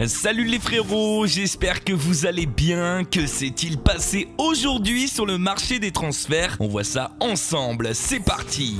Salut les frérots, j'espère que vous allez bien. Que s'est-il passé aujourd'hui sur le marché des transferts? On voit ça ensemble, c'est parti.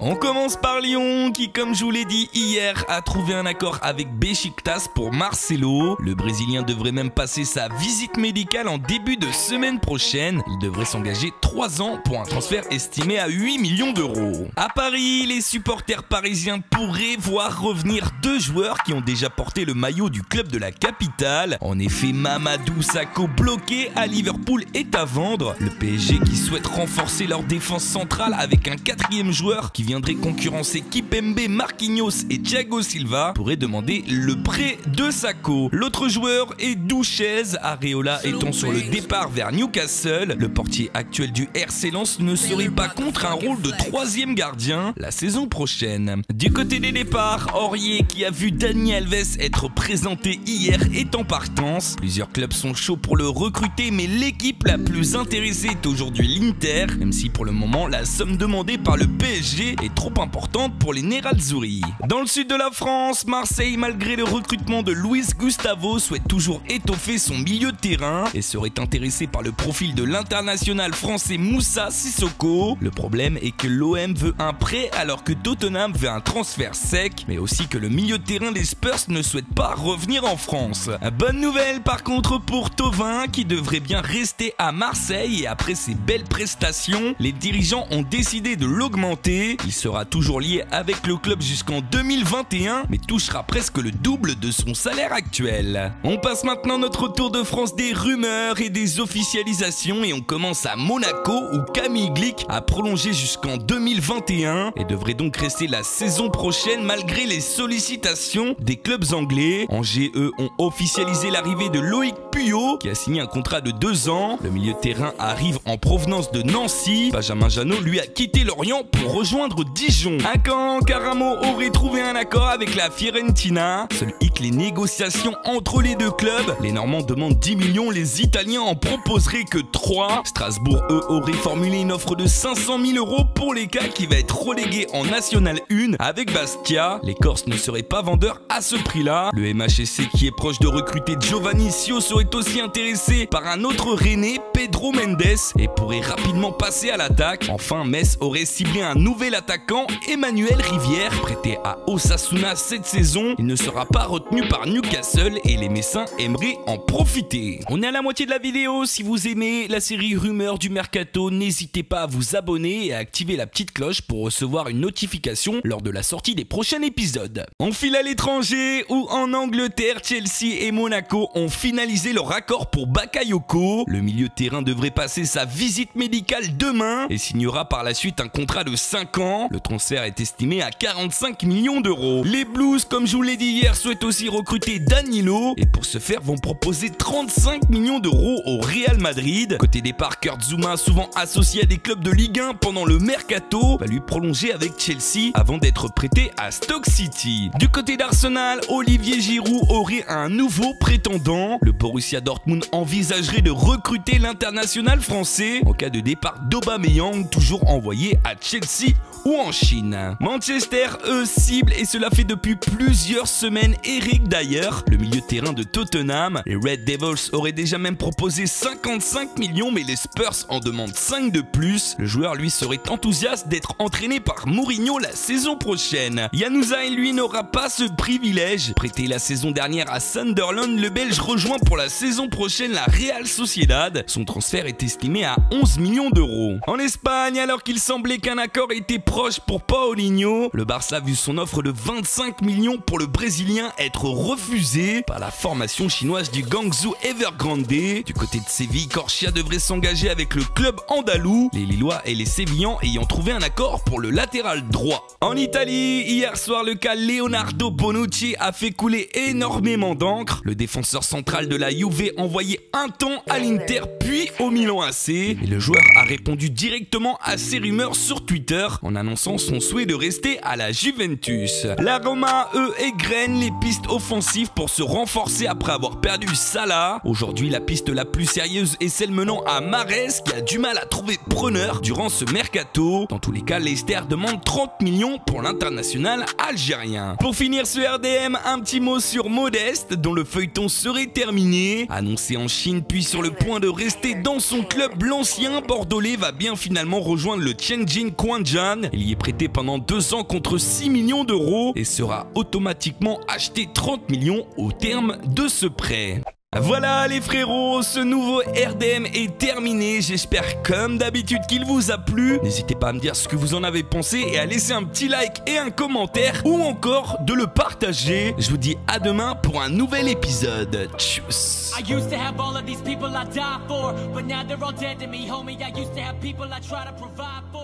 On commence par Lyon qui, comme je vous l'ai dit hier, a trouvé un accord avec Beşiktaş pour Marcelo. Le Brésilien devrait même passer sa visite médicale en début de semaine prochaine. Il devrait s'engager 3 ans pour un transfert estimé à 8 millions d'euros. À Paris, les supporters parisiens pourraient voir revenir 2 joueurs qui ont déjà porté le maillot du club de la capitale. En effet, Mamadou Sakho, bloqué à Liverpool, est à vendre. Le PSG qui souhaite renforcer leur défense centrale avec un 4e joueur qui viendrait concurrencer Kimpembe, Marquinhos et Thiago Silva, pourrait demander le prêt de Sakho. L'autre joueur est Douchez. Areola étant sur le départ vers Newcastle, le portier actuel du RC Lens ne serait pas contre un rôle de 3e gardien la saison prochaine. Du côté des départs, Aurier, qui a vu Dani Alves être présenté hier, est en partance. Plusieurs clubs sont chauds pour le recruter, mais l'équipe la plus intéressée est aujourd'hui l'Inter, même si pour le moment la somme demandée par le PSG est trop importante pour les Nerazzurri. Dans le sud de la France, Marseille, malgré le recrutement de Luis Gustavo, souhaite toujours étoffer son milieu de terrain et serait intéressé par le profil de l'international français Moussa Sissoko. Le problème est que l'OM veut un prêt alors que Tottenham veut un transfert sec, mais aussi que le milieu de terrain des Spurs ne souhaite pas revenir en France. Bonne nouvelle par contre pour Thauvin qui devrait bien rester à Marseille, et après ses belles prestations, les dirigeants ont décidé de l'augmenter. Il sera toujours lié avec le club jusqu'en 2021, mais touchera presque le double de son salaire actuel. On passe maintenant notre tour de France des rumeurs et des officialisations, et on commence à Monaco où Camille Glick a prolongé jusqu'en 2021 et devrait donc rester la saison prochaine malgré les sollicitations des clubs anglais. Angers, eux, ont officialisé l'arrivée de Loïc Puyot qui a signé un contrat de 2 ans. Le milieu de terrain arrive en provenance de Nancy. Benjamin Janot lui a quitté Lorient pour rejoindre Dijon. À Caen, Caramo aurait trouvé un accord avec la Fiorentina. Seul hic, les négociations entre les deux clubs. Les Normands demandent 10 millions, les Italiens en proposeraient que 3. Strasbourg, eux, auraient formulé une offre de 500 000 euros pour les cas qui va être relégué en National 1 avec Bastia. Les Corses ne seraient pas vendeurs à ce prix-là. Le MHSC, qui est proche de recruter Giovanni Sio, serait aussi intéressé par un autre Rennais, Pedro Mendes, et pourrait rapidement passer à l'attaque. Enfin, Metz aurait ciblé un nouvel attaquant, Emmanuel Rivière, prêté à Osasuna cette saison. Il ne sera pas retenu par Newcastle et les Messins aimeraient en profiter. On est à la moitié de la vidéo. Si vous aimez la série Rumeurs du Mercato, n'hésitez pas à vous abonner et à activer la petite cloche pour recevoir une notification lors de la sortie des prochains épisodes. On file à l'étranger où en Angleterre, Chelsea et Monaco ont finalisé leur accord pour Bakayoko. Le milieu de terrain devrait passer sa visite médicale demain et signera par la suite un contrat de 5 ans. Le transfert est estimé à 45 millions d'euros. Les Blues, comme je vous l'ai dit hier, souhaitent aussi recruter Danilo et pour ce faire vont proposer 35 millions d'euros au Real Madrid. Côté départ, Kurt Zouma, souvent associé à des clubs de Ligue 1 pendant le Mercato, va lui prolonger avec Chelsea avant d'être prêté à Stoke City. Du côté d'Arsenal, Olivier Giroud aurait un nouveau prétendant. Le Borussia Dortmund envisagerait de recruter l'international français en cas de départ d'Aubameyang, toujours envoyé à Chelsea ou en Chine. Manchester, eux, cible, et cela fait depuis plusieurs semaines, Eric Dyer, le milieu de terrain de Tottenham. Les Red Devils auraient déjà même proposé 55 millions, mais les Spurs en demandent 5 de plus. Le joueur, lui, serait enthousiaste d'être entraîné par Mourinho la saison prochaine. Januzaj, lui, n'aura pas ce privilège. Prêté la saison dernière à Sunderland, le Belge rejoint pour la saison prochaine la Real Sociedad. Son transfert est estimé à 11 millions d'euros. En Espagne, alors qu'il semblait qu'un accord était proche pour Paulinho, le Barça a vu son offre de 25 millions pour le Brésilien être refusée par la formation chinoise du Guangzhou Evergrande. Du côté de Séville, Corchia devrait s'engager avec le club andalou, les Lillois et les Sévillans ayant trouvé un accord pour le latéral droit. En Italie, hier soir, le cas Leonardo Bonucci a fait couler énormément d'encre. Le défenseur central de la Juve envoyé un temps à l'Inter puis puis au Milan AC. Et le joueur a répondu directement à ces rumeurs sur Twitter en annonçant son souhait de rester à la Juventus. La Roma, eux, égrènent les pistes offensives pour se renforcer après avoir perdu Salah. Aujourd'hui, la piste la plus sérieuse est celle menant à Mahrez qui a du mal à trouver preneur durant ce mercato. Dans tous les cas, Leicester demande 30 millions pour l'international algérien. Pour finir ce RDM, un petit mot sur Modeste dont le feuilleton serait terminé. Annoncé en Chine puis sur le point de rester dans son club, l'ancien bordelais va bien finalement rejoindre le Tianjin Quanjian. Il y est prêté pendant 2 ans contre 6 millions d'euros et sera automatiquement acheté 30 millions au terme de ce prêt. Voilà les frérots, ce nouveau RDM est terminé, j'espère comme d'habitude qu'il vous a plu. N'hésitez pas à me dire ce que vous en avez pensé et à laisser un petit like et un commentaire ou encore de le partager. Je vous dis à demain pour un nouvel épisode. Tchuss. I used to have all of these people I die for, but now they're all dead to me, homie. I used to have people I try to provide for.